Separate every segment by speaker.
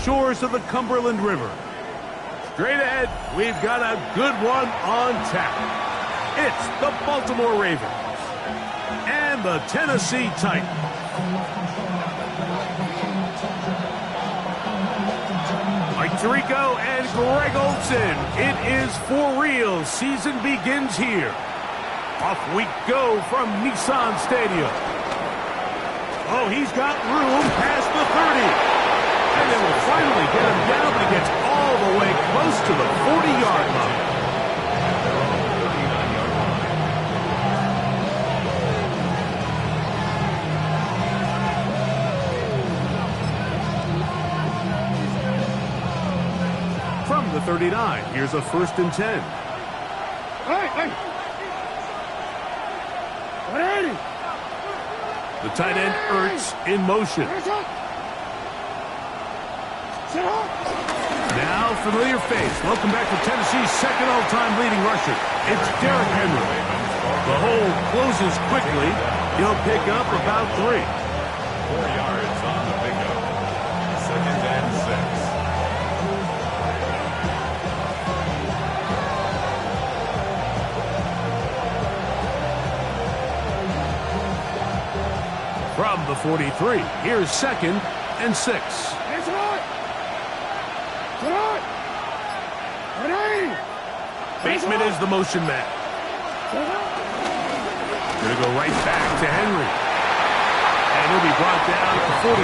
Speaker 1: shores of the Cumberland River. Straight ahead, we've got a good one on tap. It's the Baltimore Ravens and the Tennessee Titans. Mike Tirico and Greg Olsen. It is for real. Season begins here. Off we go from Nissan Stadium. Oh, he's got room past the 30. And they will finally get him down, but he gets all the way close to the 40-yard line. From the 39, here's a 1st and 10. The tight end, Ertz, in motion. Now, familiar face. Welcome back to Tennessee's second all-time leading rusher. It's Derrick Henry. The hole closes quickly. He'll pick up about 3. 4
Speaker 2: yards on the pickup. 2nd and 6.
Speaker 1: From the 43, here's 2nd and 6. Bateman is the motion man. Going to go right back to Henry. And he'll be brought down to 45.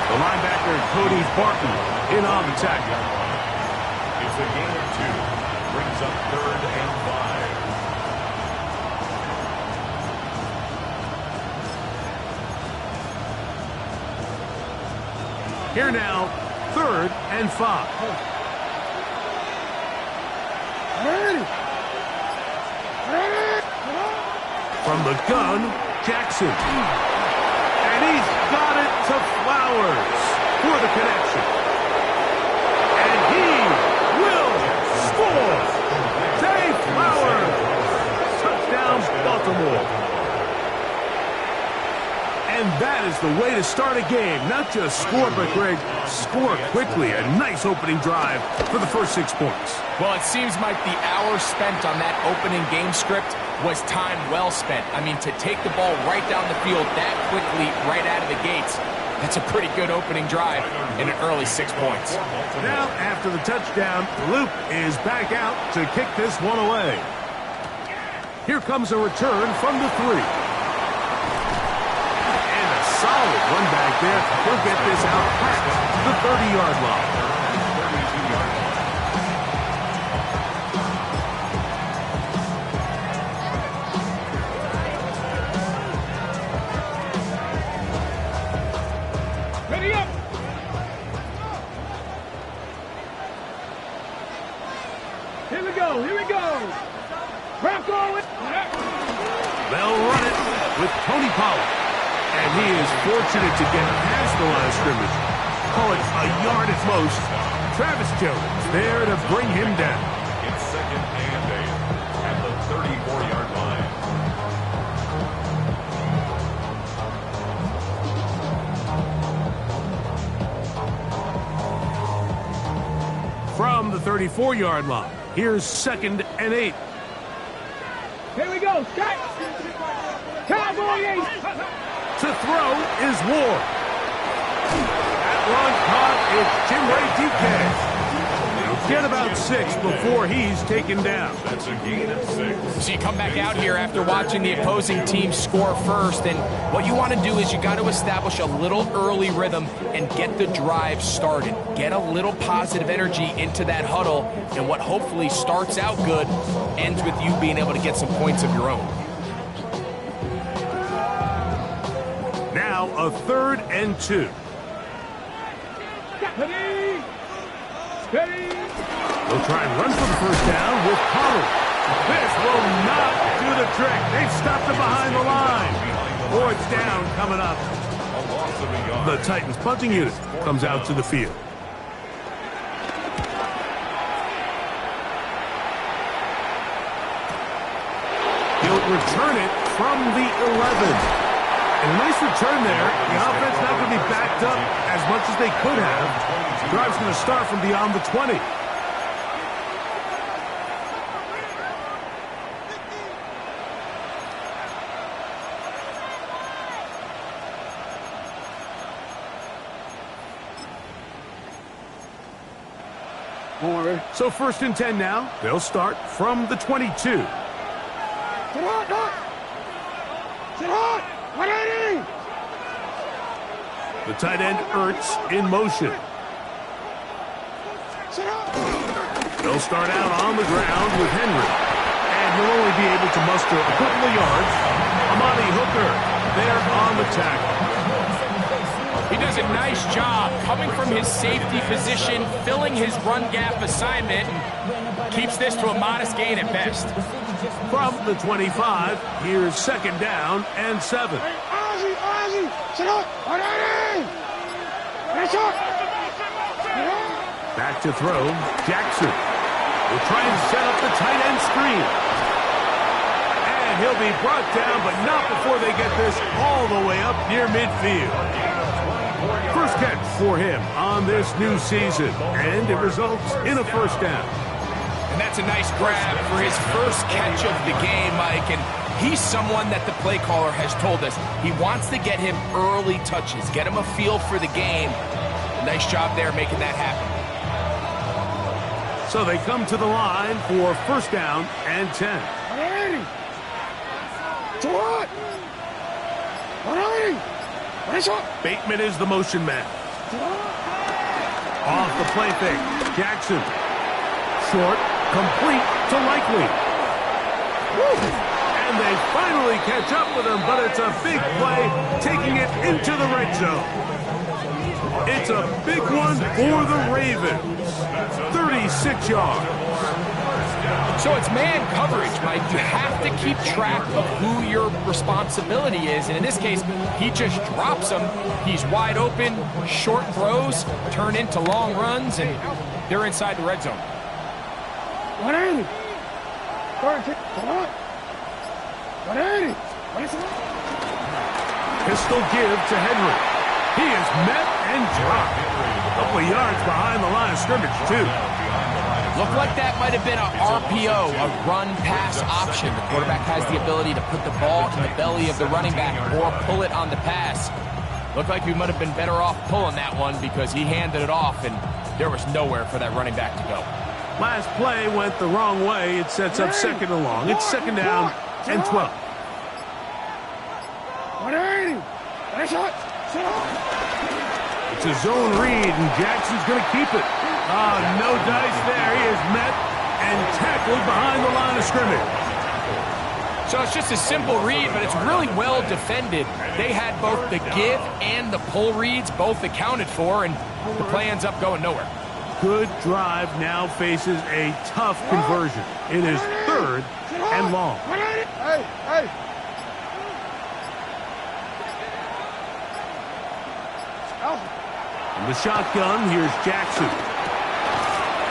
Speaker 1: The linebacker, Cody Barton, in on the tackle.
Speaker 2: It's a gain of 2. Brings up 3rd and 5.
Speaker 1: Here now, 3rd and 5. From the gun, Jackson. And he's got it to Flowers for the connection. And he will score. Zay Flowers. Touchdown, Baltimore. And that is the way to start a game. Not just score, but, Greg, score quickly. A nice opening drive for the first 6 points.
Speaker 3: Well, it seems like the hour spent on that opening game script was time well spent. I mean, to take the ball right down the field that quickly, right out of the gates, that's a pretty good opening drive in an early 6 points.
Speaker 1: Now, after the touchdown, Luke is back out to kick this one away. Here comes a return from the 3. Solid run back there. He'll get this out past the 30-yard line.
Speaker 4: Ready up. Here we go. Here we go. Bronco.
Speaker 1: They'll run it with Tony Pollard. And he is fortunate to get past the line of scrimmage. Call it a yard at most. Travis Jones there to bring him down.
Speaker 2: It's 2nd and 8 at the 34-yard line.
Speaker 1: From the 34-yard line, here's 2nd and 8.
Speaker 4: Here we go. Start. Cowboy 8.
Speaker 1: To throw is Ward. That one caught. It's Jimray DK. Get about 6 before he's taken down.
Speaker 2: That's a gain of 6.
Speaker 3: So you come back out here after watching the opposing team score first, and what you want to do is you got to establish a little early rhythm and get the drive started. Get a little positive energy into that huddle, and what hopefully starts out good ends with you being able to get some points of your own.
Speaker 1: Now a 3rd and 2.
Speaker 4: Steady. Steady.
Speaker 1: They'll try and run for the first down with Pollard. This will not do the trick. They've stopped him behind the line. 4th down coming up. The Titans punting unit comes out to the field. He'll return it from the 11. And a nice return there. The offense not going to be backed up as much as they could have. The drive's going to start from beyond the 20. So 1st and 10 now. They'll start from the 22.
Speaker 4: Sit hard, Doc. Sit hard. 180.
Speaker 1: The tight end Ertz in motion.
Speaker 4: Sit hard.
Speaker 1: They'll start out on the ground with Henry. And he'll only be able to muster a couple of yards. Amani Hooker there on the tackle.
Speaker 3: He does a nice job coming from his safety position, filling his run gap assignment, and keeps this to a modest gain at best.
Speaker 1: From the 25, here's 2nd down and 7.
Speaker 4: Hey, Ozzy. Sit hard. 180. That's up.
Speaker 1: Back to throw, Jackson will try and set up the tight end screen. And he'll be brought down, but not before they get this all the way up near midfield. First catch for him on this new season, and it results in a 1st down.
Speaker 3: And that's a nice grab for his first catch of the game, Mike. And he's someone that the play caller has told us he wants to get him early touches, get him a feel for the game. Nice job there making that happen.
Speaker 1: So they come to the line for 1st down and 10.
Speaker 4: 180. To what? 180. That's up.
Speaker 1: Bateman is the motion man. Off the play fake. Jackson. Short. Complete to Likely. And they finally catch up with him, but it's a big play, taking it into the red zone. It's a big one for the Ravens. 36 yards.
Speaker 3: So it's man coverage, Mike. You have to keep track of who your responsibility is. And in this case, he just drops him. He's wide open. Short throws turn into long runs, and they're inside the red zone.
Speaker 4: 180. 180.
Speaker 1: Pistol give to Henry. He is met and dropped. A couple of yards behind the line of scrimmage, too.
Speaker 3: Looked like that might have been a RPO, a run-pass option. The quarterback has the ability to put the ball in the belly of the running back or pull it on the pass. Looked like we might have been better off pulling that one because he handed it off, and there was nowhere for that running back to go.
Speaker 1: Last play went the wrong way. It sets up 2nd and long. It's 2nd down and 12.
Speaker 4: 180. That's up. Sit up.
Speaker 1: It's a zone read, and Jackson's going to keep it. No dice there. He is met and tackled behind the line of scrimmage.
Speaker 3: So it's just a simple read, but it's really well defended. They had both the give and the pull reads both accounted for, and the play ends up going nowhere.
Speaker 1: Good drive now faces a tough conversion. It is 3rd and long.
Speaker 4: Hey.
Speaker 1: From the shotgun, here's Jackson.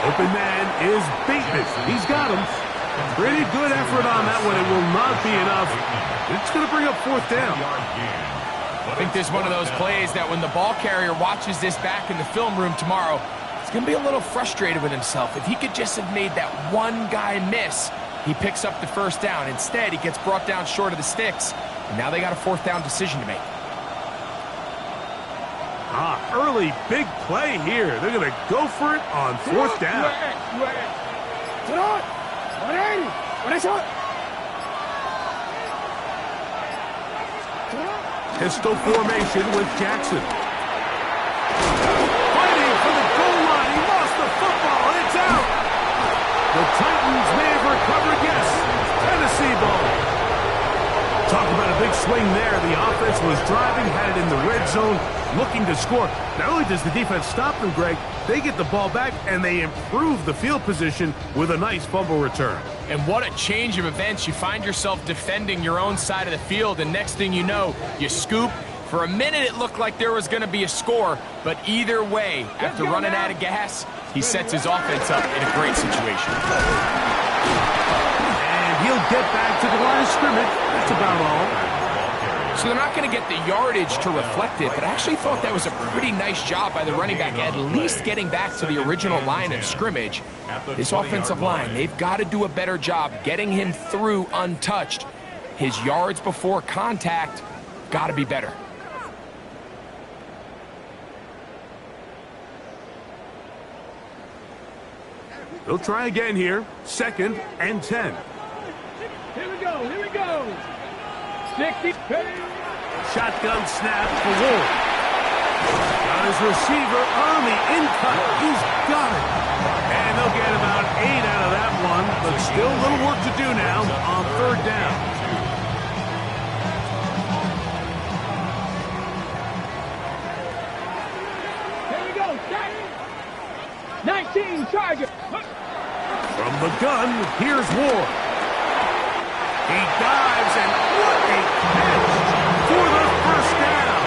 Speaker 1: Open man is Bateman. He's got him. Pretty good effort on that one. It will not be enough. It's going to bring up 4th down.
Speaker 3: I think this is one of those plays that when the ball carrier watches this back in the film room tomorrow, he's going to be a little frustrated with himself. If he could just have made that one guy miss, he picks up the 1st down. Instead, he gets brought down short of the sticks. And now they got a 4th down decision to make.
Speaker 1: Early big play here. They're going to go for it on 4th down.
Speaker 4: Sit on. 180. What is up?
Speaker 1: Pistol formation with Jackson. Fighting for the goal line. He lost the football. It's out. The Titans may have recovered. Yes. Tennessee ball. Talk about a big swing there. The offense was driving, had it in the red zone, looking to score. Not only does the defense stop them, Greg, they get the ball back and they improve the field position with a nice fumble return.
Speaker 3: And what a change of events. You find yourself defending your own side of the field, and next thing you know, you scoop. For a minute, it looked like there was going to be a score, but either way, after running out of gas, he sets his offense up in a great situation.
Speaker 1: And he'll get back to the line of scrimmage. That's about all.
Speaker 3: So they're not going to get the yardage to reflect it, but I actually thought that was a pretty nice job by the running back, at least getting back to the original line of scrimmage. This offensive line, they've got to do a better job getting him through untouched. His yards before contact got to be better.
Speaker 1: They'll try again here. 2nd and 10.
Speaker 4: Here we go. Here we go. 60.
Speaker 1: Shotgun snap for Ward. Got his receiver on the in-cut. He's got it. And they'll get about 8 out of that one, but still a little work to do now on 3rd down.
Speaker 4: Here we go. 19 Chargers.
Speaker 1: From the gun, here's Ward. He dives, and what a catch for the first down.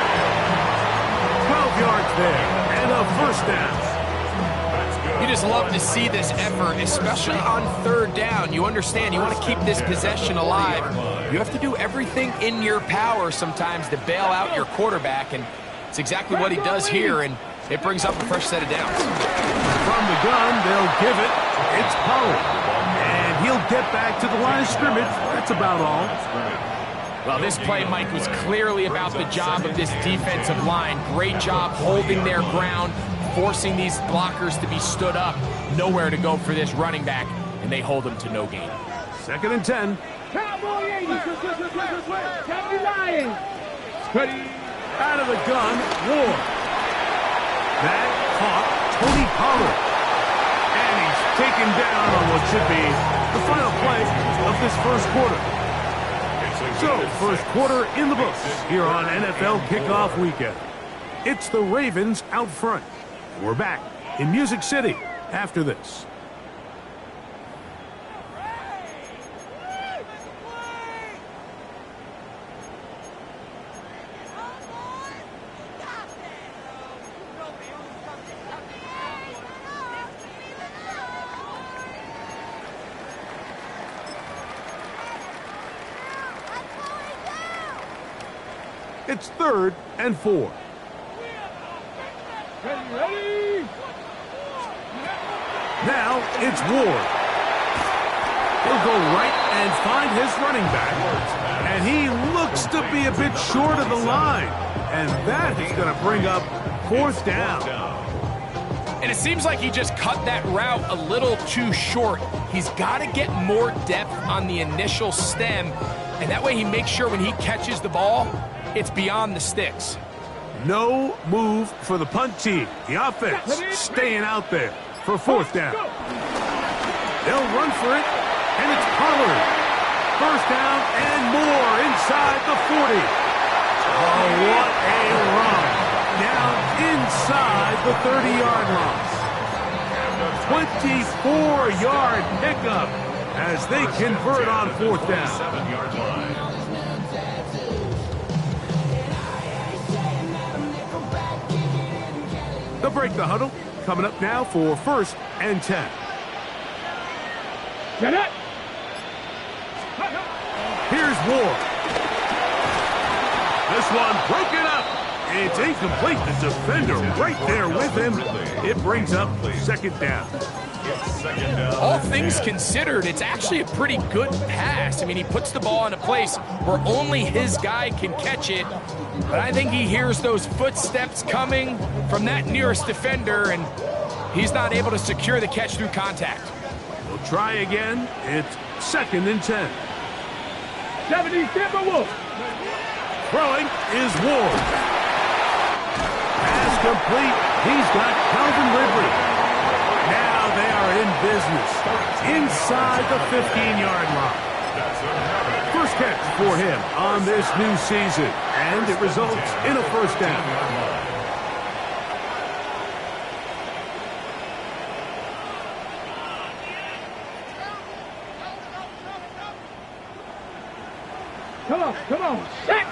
Speaker 1: 12 yards there, and a first down.
Speaker 3: You just love to see this effort, especially on 3rd down. You understand, you want to keep this possession alive. You have to do everything in your power sometimes to bail out your quarterback, and it's exactly what he does here, and it brings up a fresh set of downs.
Speaker 1: From the gun, they'll give it. It's Pollard. And he'll get back to the line of scrimmage. That's about all.
Speaker 3: Well, this play, Mike, was clearly about the job of this defensive line. Great job holding their ground, forcing these blockers to be stood up. Nowhere to go for this running back, and they hold him to no gain.
Speaker 1: 2nd and 10.
Speaker 4: Cowboy 80. County Lions. Cuddy.
Speaker 1: Out of the gun, Ward. That caught Tony Pollard. And he's taken down on what should be the final play of this first quarter. So, first quarter in the books here on NFL Kickoff Weekend. It's the Ravens out front. We're back in Music City after this. It's 3rd and 4.
Speaker 4: Ready.
Speaker 1: Now it's Ward. He'll go right and find his running back. And he looks to be a bit short of the line. And that is going to bring up 4th down.
Speaker 3: And it seems like he just cut that route a little too short. He's got to get more depth on the initial stem. And that way he makes sure when he catches the ball, it's beyond the sticks.
Speaker 1: No move for the punt team. The offense staying out there for 4th down. They'll run for it, and it's Pollard. 1st down and more inside the 40. Oh, what a run. Down inside the 30-yard line. 24-yard pickup as they convert on 4th down. They'll break the huddle. Coming up now for 1st and 10.
Speaker 4: Get it.
Speaker 1: Here's Ward. This one broken up. It's incomplete. The defender right there with him. It brings up 2nd down.
Speaker 3: All things considered, it's actually a pretty good pass. I mean, he puts the ball in a place where only his guy can catch it. But I think he hears those footsteps coming from that nearest defender, and he's not able to secure the catch through contact.
Speaker 1: We'll try again. It's 2nd and 10.
Speaker 4: 70 Timberwolves.
Speaker 1: Throwing is Ward. Pass complete. He's got Calvin Ridley. Now they are in business inside the 15-yard line. First catch for him on this new season, and it results in a 1st down.
Speaker 4: Come on. Set.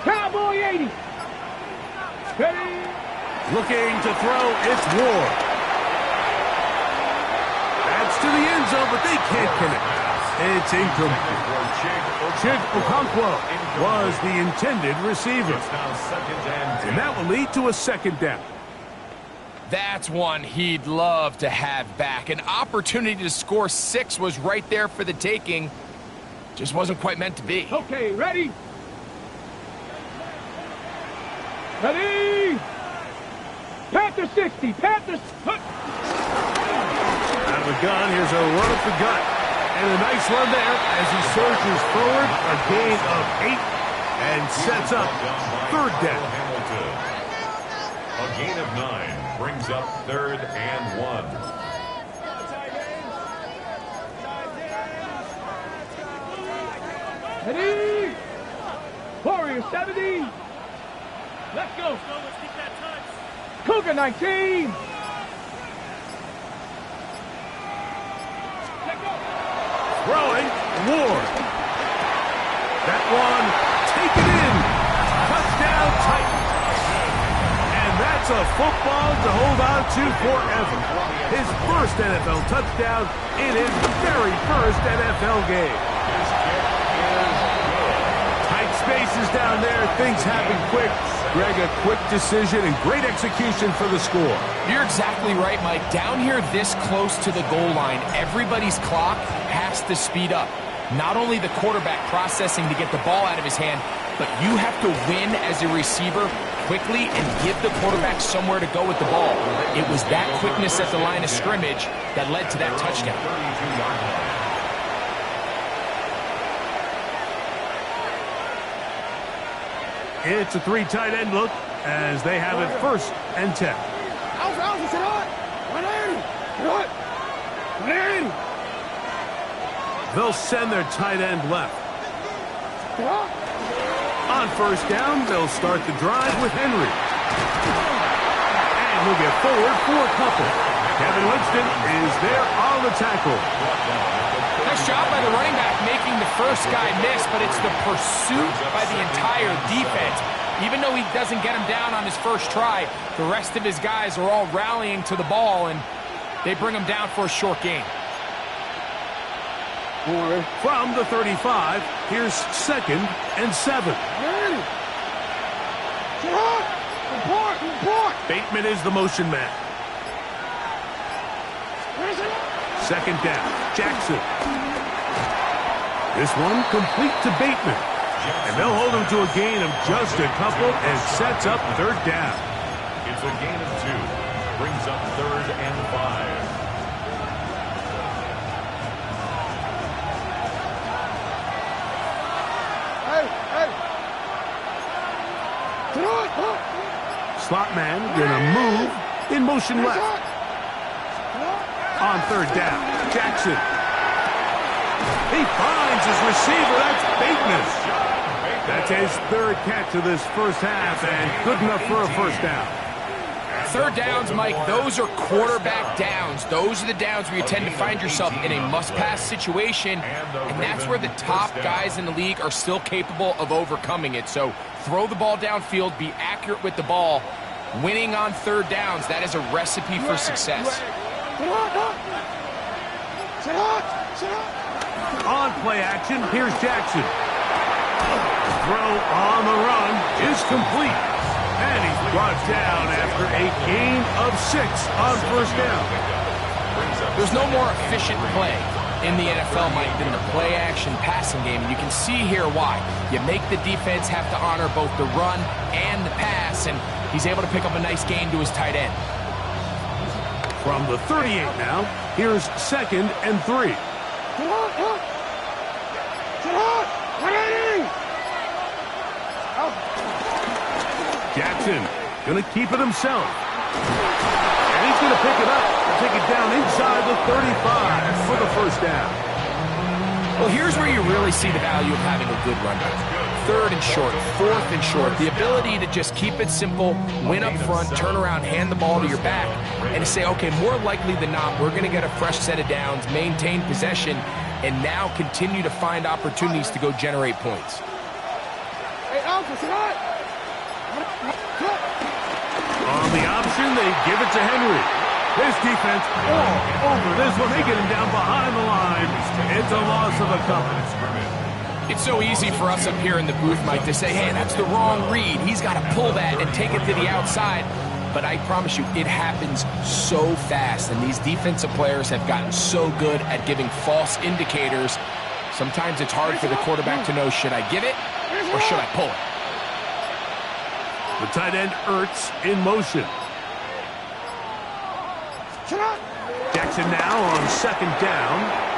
Speaker 4: Cowboy 80. Ready.
Speaker 1: Looking to throw, it's Ward. That's to the end zone, but they can't connect. It's incomplete. Chig Okonkwo was the intended receiver. And that will lead to a second down.
Speaker 3: That's one he'd love to have back. An opportunity to score 6 was right there for the taking. Just wasn't quite meant to be.
Speaker 4: Okay, ready? Ready? Panther 60, Panthers.
Speaker 1: Out of the gun, here's a run up the gut. And a nice run there as he surges forward. A gain of 8 and sets up third down.
Speaker 2: A gain of 9 brings up 3rd and 1.
Speaker 4: Ready? Warrior 70. Let's go. Cougar 19.
Speaker 1: Throwing, Ward. That one, taken in. Touchdown, Titans. And that's a football to hold on to forever. His first NFL touchdown in his very first NFL game. Tight spaces down there, things happen quick. Greg, a quick decision and great execution for the score.
Speaker 3: You're exactly right, Mike. Down here this close to the goal line, everybody's clock has to speed up. Not only the quarterback processing to get the ball out of his hand, but you have to win as a receiver quickly and give the quarterback somewhere to go with the ball. It was that quickness at the line of scrimmage that led to that touchdown.
Speaker 1: It's a 3 tight end look as they have it 1st and 10. They'll send their tight end left. On 1st down, they'll start the drive with Henry. And he'll get forward for a couple. Kevin Winston is there on the tackle.
Speaker 3: Nice job by the running back making the first guy miss, but it's the pursuit by the entire defense. Even though he doesn't get him down on his first try, the rest of his guys are all rallying to the ball, and they bring him down for a short gain.
Speaker 1: From the 35, here's 2nd and 7. Bateman is the motion man. 2nd down, Jackson. This one complete to Bateman. And they'll hold him to a gain of just a couple and sets up 3rd down.
Speaker 2: It's a gain of 2. Brings up 3rd and 5.
Speaker 1: Slot man gonna move in motion left. On 3rd down, Jackson. He finds his receiver. That's Bateman. That's his 3rd catch of this first half and good enough for a 1st down.
Speaker 3: 3rd downs, Mike, those are quarterback downs. Those are the downs where you tend to find yourself in a must-pass situation, and that's where the top guys in the league are still capable of overcoming it. So throw the ball downfield, be accurate with the ball. Winning on 3rd downs, that is a recipe for success.
Speaker 1: On play action, here's Jackson. Throw on the run is complete. And he's brought down after a gain of 6 on 1st down.
Speaker 3: There's no more efficient play in the NFL, Mike, than the play-action passing game. And you can see here why. You make the defense have to honor both the run and the pass, and he's able to pick up a nice gain to his tight end.
Speaker 1: From the 38 now, here's 2nd and 3. Jackson gonna keep it himself. And he's gonna pick it up and take it down inside the 35 for the 1st down.
Speaker 3: Well, here's where you really see the value of having a good run back. 3rd and short, 4th and short. The ability to just keep it simple, win up front, turn around, hand the ball to your back, and to say, okay, more likely than not, we're going to get a fresh set of downs, maintain possession, and now continue to find opportunities to go generate points.
Speaker 1: On the option, they give it to Henry. This defense all over this one. They get him down behind the line. It's a loss of a couple.
Speaker 3: It's so easy for us up here in the booth, Mike, to say, hey, that's the wrong read. He's got to pull that and take it to the outside. But I promise you, it happens so fast. And these defensive players have gotten so good at giving false indicators. Sometimes it's hard for the quarterback to know, should I give it or should I pull it?
Speaker 1: The tight end Ertz in motion. Jackson now on second down.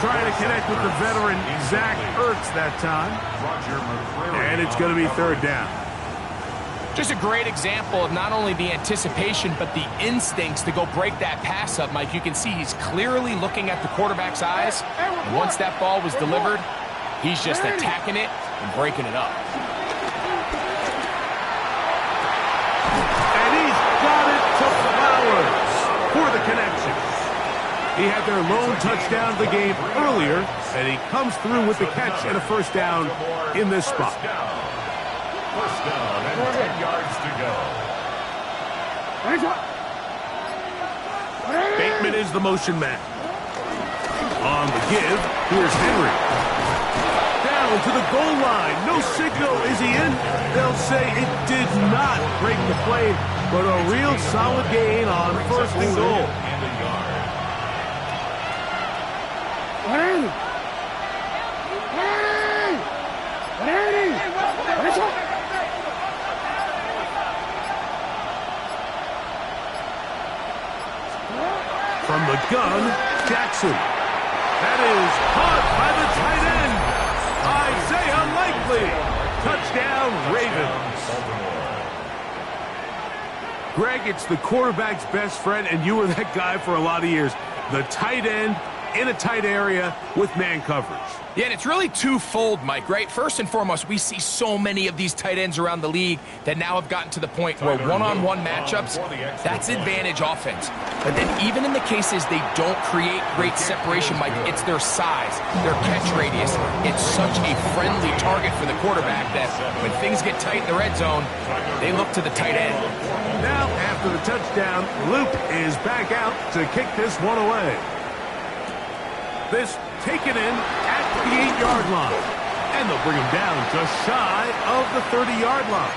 Speaker 1: Trying to connect with the veteran Zach Ertz that time. And it's going to be third down.
Speaker 3: Just a great example of not only the anticipation, but the instincts to go break that pass up, Mike. You can see he's clearly looking at the quarterback's eyes. And once that ball was delivered, he's just attacking it and breaking it up.
Speaker 1: And he's got it to Flowers for the connection. He had their lone touchdown of the game earlier, and he comes through with the catch and a first down in this spot.
Speaker 2: First down and 10 yards to go.
Speaker 1: Bateman is the motion man. On the give, here's Henry. Down to the goal line. No signal. Is he in? They'll say it did not break the play, but a real solid gain on first and goal. From the gun, Jackson. That is caught by the tight end, Isaiah Likely. Touchdown, Ravens. Greg, it's the quarterback's best friend, and you were that guy for a lot of years. The tight end in a tight area with man coverage.
Speaker 3: Yeah, and it's really twofold, Mike, right? First and foremost, we see so many of these tight ends around the league that now have gotten to the point where one-on-one matchups, that's advantage offense. But then even in the cases they don't create great separation, Mike, it's their size, their catch radius. It's such a friendly target for the quarterback that when things get tight in the red zone, they look to the tight end.
Speaker 1: Now, after the touchdown, Luke is back out to kick this one away. This taken in at the 8-yard line. And they'll bring him down just shy of the 30-yard line.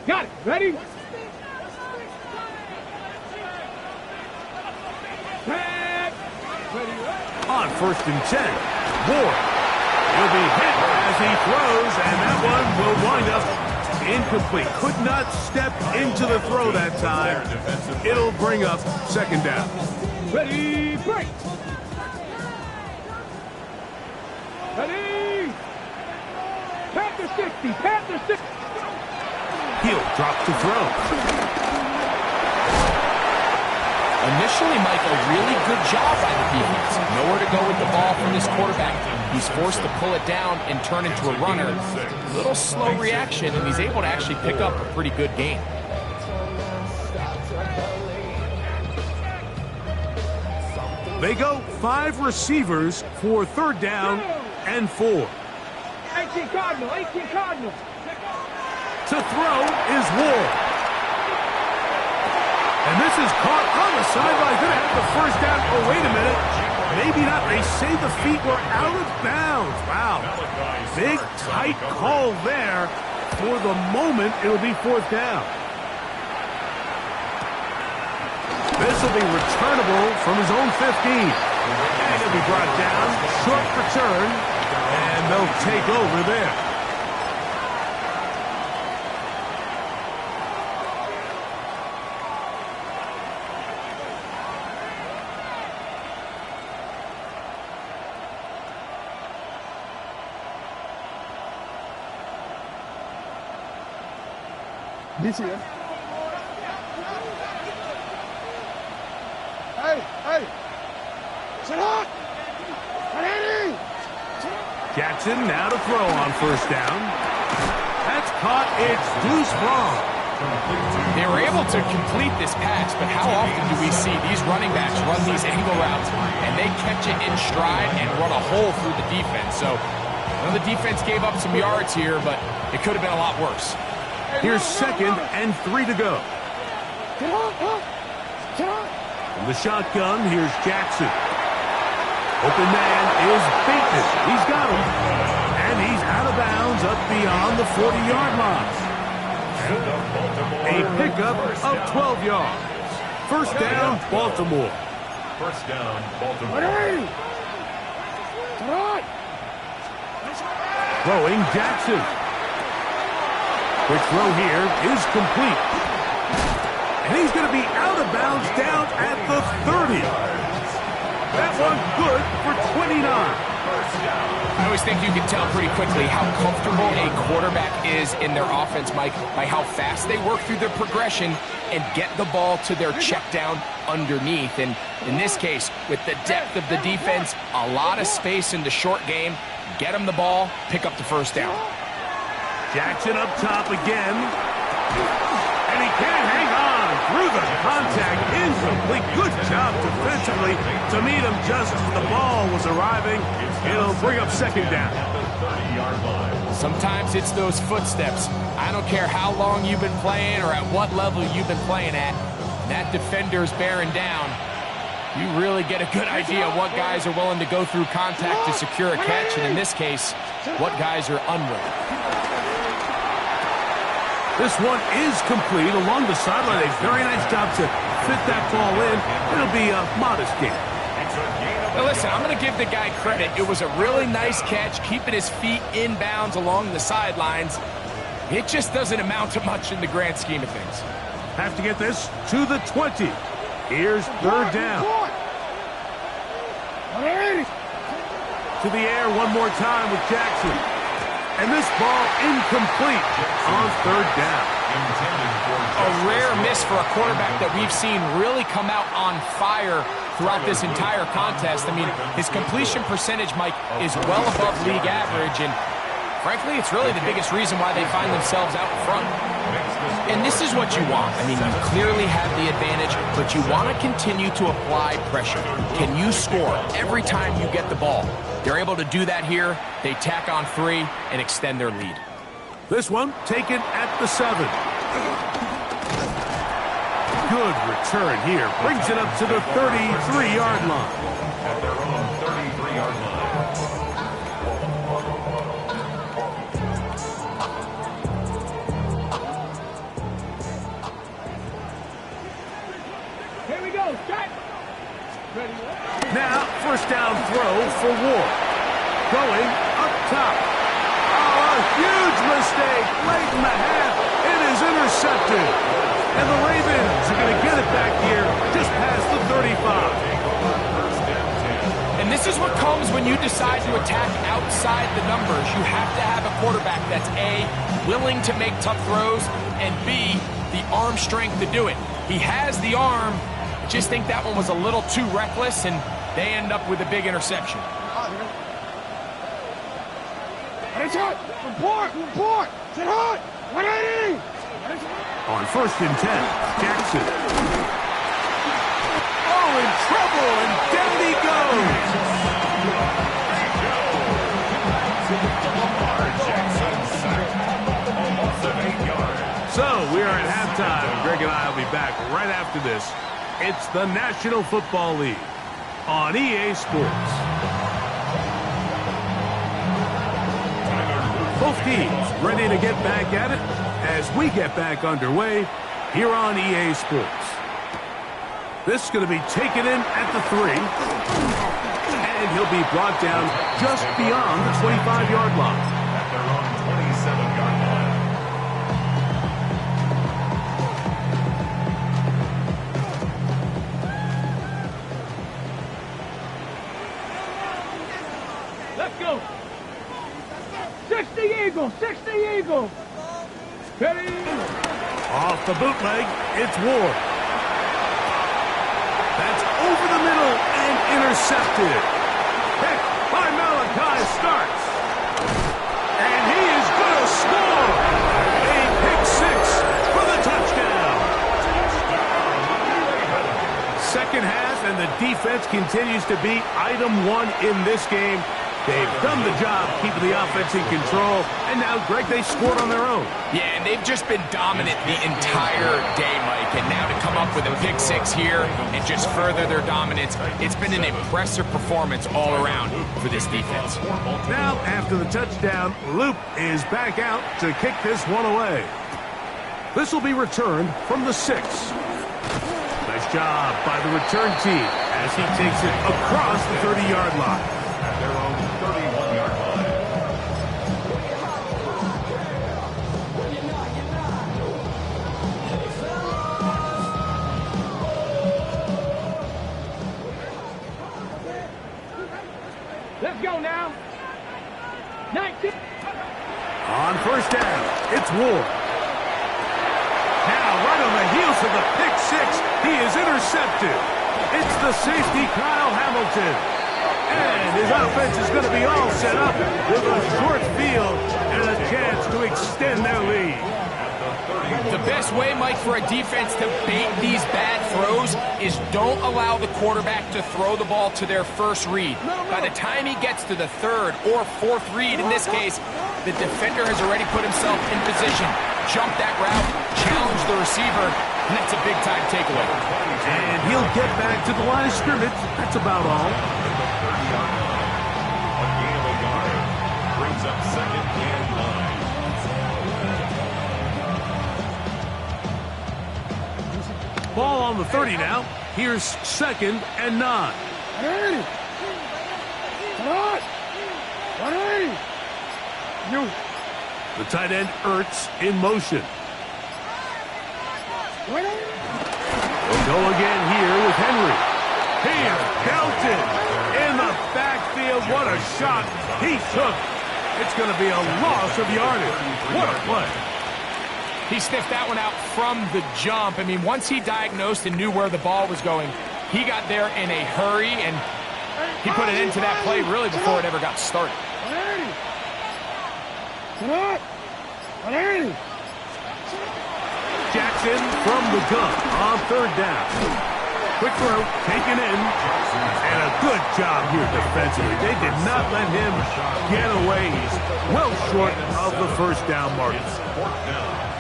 Speaker 4: Got it. Ready?
Speaker 1: On first and 10, Ward. He'll be hit as he throws, and that one will wind up incomplete. Could not step into the throw that time. It'll bring up second down.
Speaker 4: Ready, break. Ready. Panther 60, Panther 60.
Speaker 1: He'll drop to throw.
Speaker 3: Initially, Mike, a really good job by the defense. Nowhere to go with the ball from this quarterback. He's forced to pull it down and turn into a runner. A little slow reaction, and he's able to actually pick up a pretty good gain.
Speaker 1: They go 5 receivers for third down and 4.
Speaker 4: 18 Cardinal, 18 Cardinal.
Speaker 1: To throw is Ward. And this is caught on the sideline. Going to have the first down. Oh, wait a minute. Maybe not. They say the feet were out of bounds. Wow. Big, tight call there. For the moment, it'll be fourth down. This will be returnable from his own 15. And it'll be brought down. Short return. And they'll take over there.
Speaker 4: This here. Hey! Sit up! Ready!
Speaker 1: Jackson now to throw on first down. That's caught. It's Deuce Braun.
Speaker 3: They were able to complete this pass, but how often do we see these running backs run these angle routes and they catch it in stride and run a hole through the defense? So, well, the defense gave up some yards here, but it could have been a lot worse.
Speaker 1: Here's 2nd and 3 to go. In the shotgun, here's Jackson. Open man is Bateman. He's got him. And he's out of bounds up beyond the 40-yard line. A pickup of 12 yards. First down, Baltimore.
Speaker 2: First down, Baltimore.
Speaker 1: Throwing Jackson. Quick throw here is complete. And he's going to be out of bounds down at the 30. That one good for 29.
Speaker 3: I always think you can tell pretty quickly how comfortable a quarterback is in their offense, Mike, by how fast they work through their progression and get the ball to their check down underneath. And in this case, with the depth of the defense, a lot of space in the short game, get them the ball, pick up the first down.
Speaker 1: Jackson up top again. And he can't hang on through the contact. Incomplete. Good job defensively to meet him just as the ball was arriving. It'll bring up 2nd down.
Speaker 3: Sometimes it's those footsteps. I don't care how long you've been playing or at what level you've been playing at. That defender's bearing down. You really get a good idea of what guys are willing to go through contact to secure a catch, and in this case, what guys are unwilling.
Speaker 1: This one is complete along the sideline. A very nice job to fit that ball in. It'll be a modest gain.
Speaker 3: Now listen, I'm going to give the guy credit. It was a really nice catch, keeping his feet in bounds along the sidelines. It just doesn't amount to much in the grand scheme of things.
Speaker 1: Have to get this to the 20. Here's 3rd down. To the air one more time with Jackson. And this ball incomplete on 3rd down.
Speaker 3: A rare miss for a quarterback that we've seen really come out on fire throughout this entire contest. I mean, his completion percentage, Mike, is well above league average, and frankly, it's really the biggest reason why they find themselves out in front. And this is what you want. I mean, you clearly have the advantage, but you want to continue to apply pressure. Can you score every time you get the ball? They're able to do that here. They tack on 3 and extend their lead.
Speaker 1: This one taken at the 7. Good return here. Brings it up to the 33-yard line.
Speaker 2: At their own 33-yard line.
Speaker 4: Here we go. Set. Ready.
Speaker 1: Now, first down throw for Ward. Going up top. Oh, a huge mistake late in the half. It is intercepted. And the Ravens are going to get it back here just past the 35.
Speaker 3: And this is what comes when you decide to attack outside the numbers. You have to have a quarterback that's A, willing to make tough throws, and B, the arm strength to do it. He has the arm. I just think that one was a little too reckless, and they end up with a big interception.
Speaker 4: It's hot. Report. Sit hot. 180.
Speaker 1: On 1st and 10, Jackson. Oh, in trouble, and down he goes. So, we are at halftime. Greg and I will be back right after this. It's the National Football League on EA Sports. Both teams ready to get back at it as we get back underway here on EA Sports. This is going to be taken in at the 3. And he'll be brought down just beyond the 25-yard line.
Speaker 2: At their own 27-yard line.
Speaker 4: Let's go. 60 Eagles. 60 Eagles. Ready.
Speaker 1: Off the bootleg, it's Ward. That's over the middle and intercepted. Pick by Malachi starts. And he is going to score. A pick 6 for the touchdown. second half, and the defense continues to be item one in this game. They've done the job keeping the offense in control, and now, Greg, they scored on their own.
Speaker 3: Yeah, and they've just been dominant the entire day, Mike, and now to come up with a pick six here and just further their dominance, it's been an impressive performance all around for this defense.
Speaker 1: Now, after the touchdown, Loop is back out to kick this one away. This will be returned from the 6. Nice job by the return team as he takes it across the 30-yard line.
Speaker 2: At their own 31-yard line.
Speaker 4: Let's go now. 19.
Speaker 1: On first down, it's Ward. Now, right on the heels of the pick six, he is intercepted. It's the safety, Kyle Hamilton. And his offense is going to be all set up with a short field and a chance to extend their lead.
Speaker 3: The best way, Mike, for a defense to bait these bad throws is don't allow the quarterback to throw the ball to their first read. By the time he gets to the third or fourth read, in this case, the defender has already put himself in position, jumped that route, challenged the receiver, and that's a big-time takeaway.
Speaker 1: And he'll get back to the line of scrimmage. That's about all.
Speaker 2: A gain of a yard brings up 2nd and 9.
Speaker 1: Ball on the 30 now. Here's 2nd and 9.
Speaker 4: 180. Come on. 180. You.
Speaker 1: The tight end, Ertz, in motion.
Speaker 4: 180.
Speaker 1: They'll go again here with Henry. Here's Belton in the backfield. What a shot he took. It's going to be a loss of yardage. What a play.
Speaker 3: He sniffed that one out from the jump. I mean, once he diagnosed and knew where the ball was going, he got there in a hurry, and he put an end to that play really before it ever got started.
Speaker 4: 180. Come on. 180.
Speaker 1: Jackson from the gun on third down. Quick throw, taken in, and a good job here defensively. They did not let him get away. He's well short of the first down mark.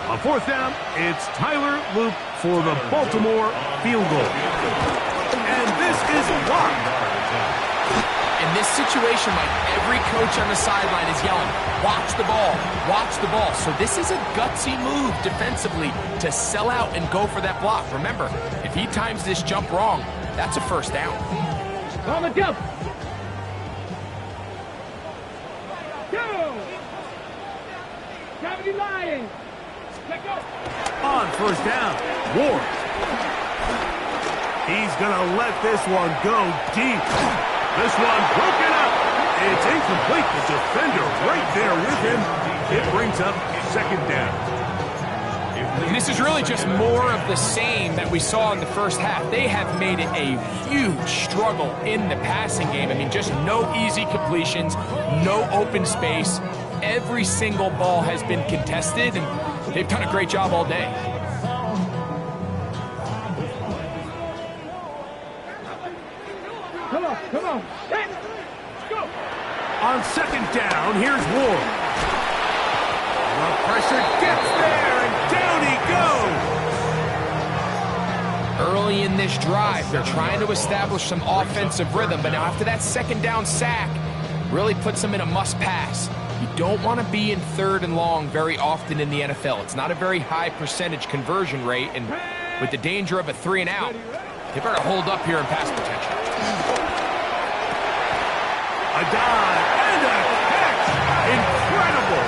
Speaker 1: On fourth down, it's Tyler Loop for the Baltimore field goal. And this is blocked.
Speaker 3: In this situation, Mike, every coach on the sideline is yelling, watch the ball, watch the ball. So this is a gutsy move defensively to sell out and go for that block. Remember, if he times this jump wrong, that's a first down.
Speaker 4: On the jump. Go. Gravity lying. Let go.
Speaker 1: On first down, Ward. He's going to let this one go deep. This one broken up. It's incomplete. The defender right there with him. It brings up 2nd down.
Speaker 3: And this is really just more of the same that we saw in the first half. They have made it a huge struggle in the passing game. I mean, just no easy completions, no open space. Every single ball has been contested, and they've done a great job all day.
Speaker 4: Come on, come on. Let's go.
Speaker 1: On 2nd down, here's Ward. The pressure gets there, and down he goes.
Speaker 3: Early in this drive, they're trying to establish some offensive rhythm, but now after that 2nd down sack, really puts them in a must-pass. You don't want to be in 3rd and long very often in the NFL. It's not a very high percentage conversion rate, and with the danger of a 3 and out, they better hold up here in pass protection.
Speaker 1: A dive and a catch. Incredible.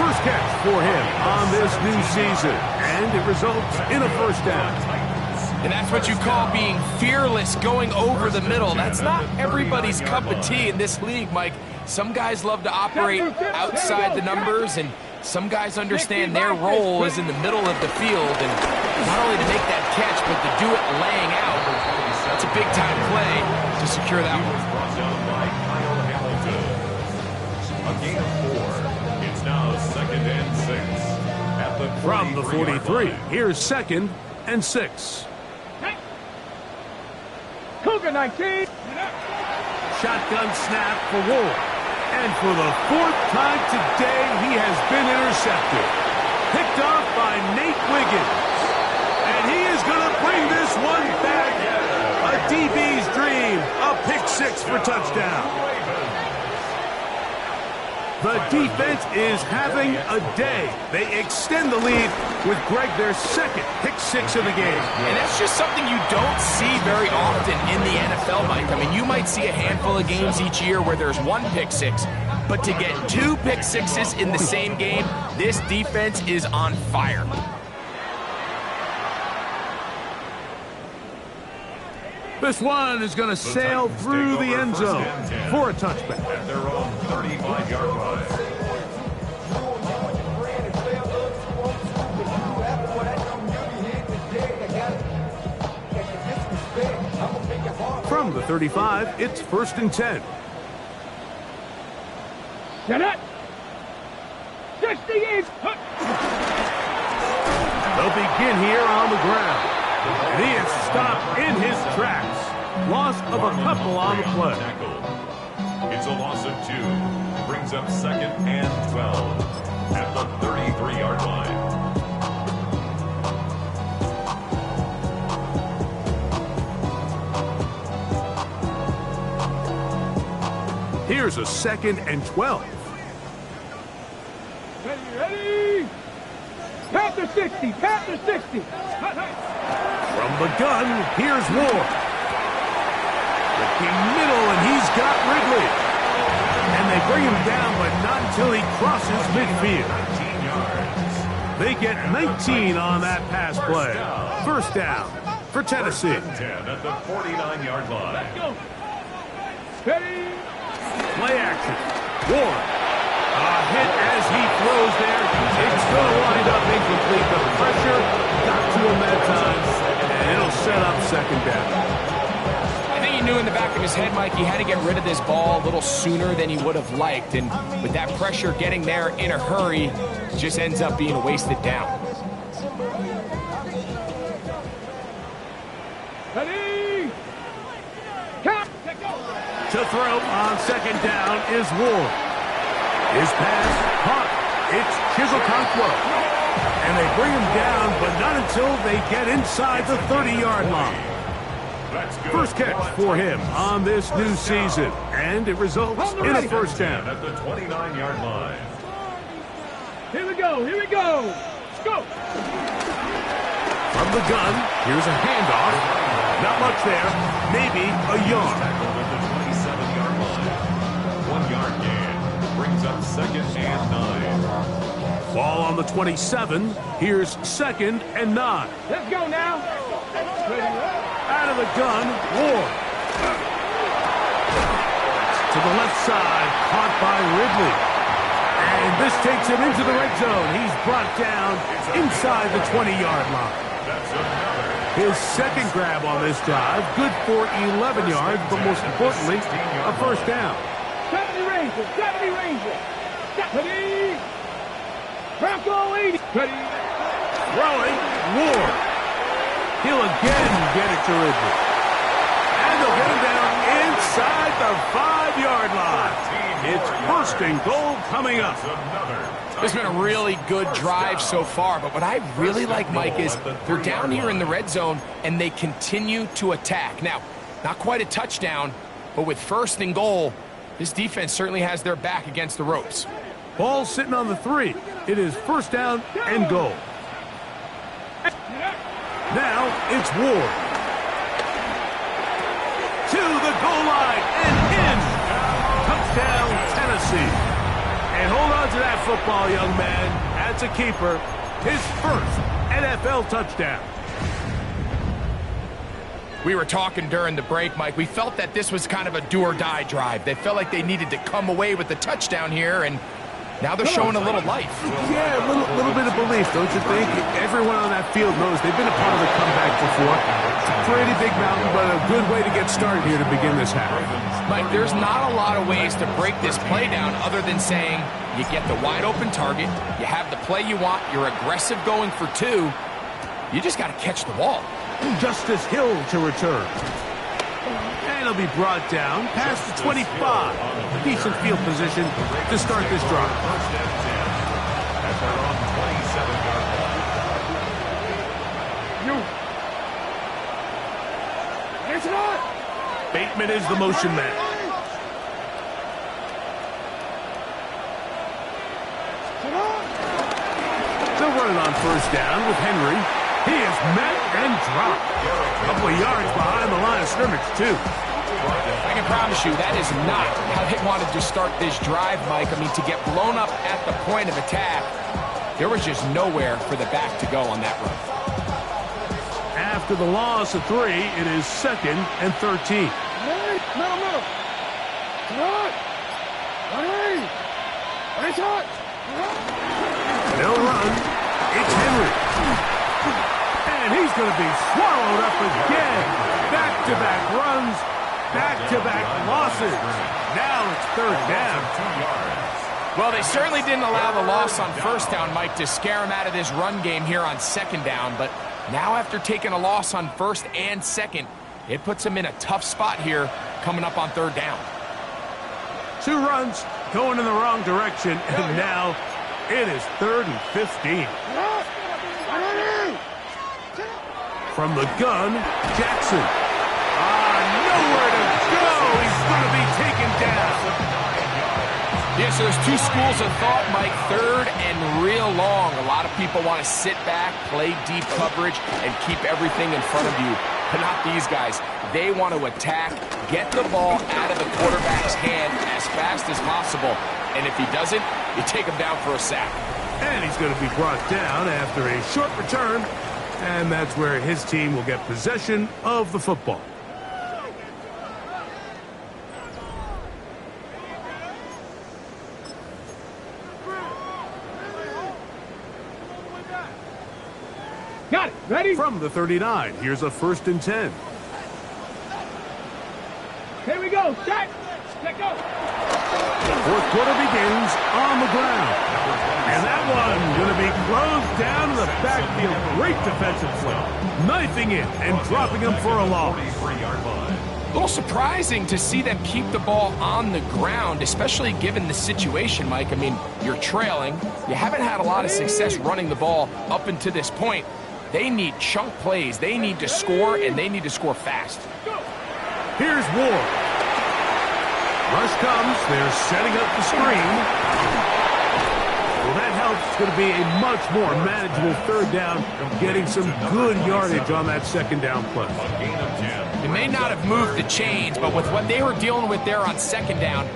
Speaker 1: First catch for him on this new season, and it results in a first down.
Speaker 3: And that's what you call being fearless, going over the middle. That's not everybody's cup of tea in this league, Mike. Some guys love to operate outside the numbers, and some guys understand their role is in the middle of the field, and not only to make that catch, but to do it laying out. That's a big-time play to secure that one.
Speaker 2: Brought down by Kyle Hamilton. A gain of 4. It's now 2nd and 6. At the
Speaker 1: From the
Speaker 2: 43-yard
Speaker 1: 43,
Speaker 2: line.
Speaker 1: here's 2nd and 6.
Speaker 4: Cougar 19.
Speaker 1: Shotgun snap for Ward. And for the 4th time today, he has been intercepted. Picked off by Nate Wiggins. And he is going to bring this one back. A DB's dream. A pick 6 for touchdown. The defense is having a day. They extend the lead with Greg their 2nd pick 6 of the game.
Speaker 3: And that's just something you don't see very often in the NFL, Mike. I mean, you might see a handful of games each year where there's 1 pick 6, but to get 2 pick 6s in the same game, this defense is on fire.
Speaker 1: This one is going to sail through the end zone for a touchback.
Speaker 2: At their own 35-yard line.
Speaker 1: From the 35, it's 1st and 10.
Speaker 4: Get it. 68.
Speaker 1: They'll begin here on the ground. And he is stopped in his tracks. Loss of a couple on the play.
Speaker 2: It's a loss of 2. Brings up 2nd and 12 at the 33-yard line.
Speaker 1: Here's a 2nd and 12.
Speaker 4: Ready. Panther 60. Panther 60.
Speaker 1: From the gun, here's Ward. Looking middle, and he's got Ridley. And they bring him down, but not until he crosses midfield.
Speaker 2: 19 yards.
Speaker 1: They get 19 on that pass play. 1st down for Tennessee.
Speaker 2: 10 at the 49-yard line.
Speaker 4: Let's go. Ready.
Speaker 1: Play action. Ward. A hit as he throws there. It's going to wind up incomplete. The pressure got to him that time, and it'll set up 2nd down.
Speaker 3: I think he knew in the back of his head, Mike, he had to get rid of this ball a little sooner than he would have liked. And with that pressure getting there in a hurry, it just ends up being a wasted down.
Speaker 4: Ready. Count.
Speaker 1: To throw on 2nd down is Ward. His pass caught. It's Chizokonkwo. And they bring him down, but not until they get inside the 30-yard line. First catch for him on this new season, and it results in a 1st down.
Speaker 2: At the 29-yard line.
Speaker 4: Here we go. Here we go. Let's go.
Speaker 1: From the gun, here's a handoff. Not much there. Maybe a yard.
Speaker 2: Tackled at the 27-yard line. 1 yard gain. Brings up 2nd and 9.
Speaker 1: Ball on the 27. Here's 2nd and 9.
Speaker 4: Let's go now.
Speaker 1: Out of the gun, Ward. To the left side, caught by Ridley. And this takes him into the red zone. He's brought down inside the 20-yard line.
Speaker 2: That's another.
Speaker 1: His 2nd grab on this drive, good for 11 yards, but most importantly, a 1st down.
Speaker 4: 70 Rangers. 70 Rangers. Ready. Bronco 80. Ready.
Speaker 1: Throwing, Ward. He'll again get it to Ridley. And they'll get him down inside the 5-yard line. It's 1st and goal coming up.
Speaker 3: It's been a really good drive so far, but what I really like, Mike, is they're down here in the red zone, and they continue to attack. Now, not quite a touchdown, but with 1st and goal, this defense certainly has their back against the ropes.
Speaker 1: Ball sitting on the 3. It is 1st down and goal. Now it's Ward. To the goal line and in. Touchdown, Tennessee. And hold on to that football, young man. That's a keeper. His 1st NFL touchdown.
Speaker 3: We were talking during the break, Mike. We felt that this was kind of a do-or-die drive. They felt like they needed to come away with the touchdown here, and now they're showing a little life.
Speaker 1: Yeah, a little bit of belief, don't you think? Everyone on that field knows they've been a part of the comeback before. It's a pretty big mountain, but a good way to get started here to begin this half.
Speaker 3: Mike, there's not a lot of ways to break this play down other than saying you get the wide-open target, you have the play you want, you're aggressive going for 2, you just got to catch the ball.
Speaker 1: Justice Hill to return. They'll be brought down past the 25. Decent field position to start this drive.
Speaker 2: First and 10. At their own 27-yard line.
Speaker 4: It's not.
Speaker 1: Bateman is the motion man. They'll run it on first down with Henry. He is met and dropped. A couple of yards behind the line of scrimmage, too.
Speaker 3: I can promise you that is not how they wanted to start this drive, Mike. I mean, to get blown up at the point of attack, there was just nowhere for the back to go on that run.
Speaker 1: After the loss of 3, it is 2nd and 13.
Speaker 4: Middle. Come on. Nice hot.
Speaker 1: They'll run. It's Henry. And he's going to be swallowed up again. Back-to-back runs. Back-to-back losses. Now it's 3rd down.
Speaker 2: 2 yards.
Speaker 3: Well, they certainly didn't allow the loss on first down, Mike, to scare him out of this run game here on 2nd down. But now after taking a loss on 1st and 2nd, it puts him in a tough spot here coming up on 3rd down.
Speaker 1: 2 runs going in the wrong direction, and now it is 3rd and 15. From the gun, Jackson. Nowhere to go. He's going to be taken down.
Speaker 3: Yeah, so there's 2 schools of thought, Mike. 3rd and real long. A lot of people want to sit back, play deep coverage, and keep everything in front of you. But not these guys. They want to attack, get the ball out of the quarterback's hand as fast as possible. And if he doesn't, you take him down for a sack.
Speaker 1: And he's going to be brought down after a short return. And that's where his team will get possession of the football.
Speaker 4: Got it. Ready?
Speaker 1: From the 39, here's a 1st and 10.
Speaker 4: Here we go. Set. Let go.
Speaker 1: 4th quarter begins on the ground. And that one going to be closed down to the backfield. Great defensive play. Knifing it and dropping him for a loss.
Speaker 2: 43-yard line.
Speaker 3: A little surprising to see them keep the ball on the ground, especially given the situation, Mike. I mean, you're trailing. You haven't had a lot of success running the ball up until this point. They need chunk plays. They need to score, and they need to score fast.
Speaker 1: Here's Ward. Rush comes. They're setting up the screen. Well, that helps. It's going to be a much more manageable 3rd down, getting some good yardage on that 2nd down play.
Speaker 2: A gain of 10.
Speaker 3: They may not have moved the chains, but with what they were dealing with there on 2nd down,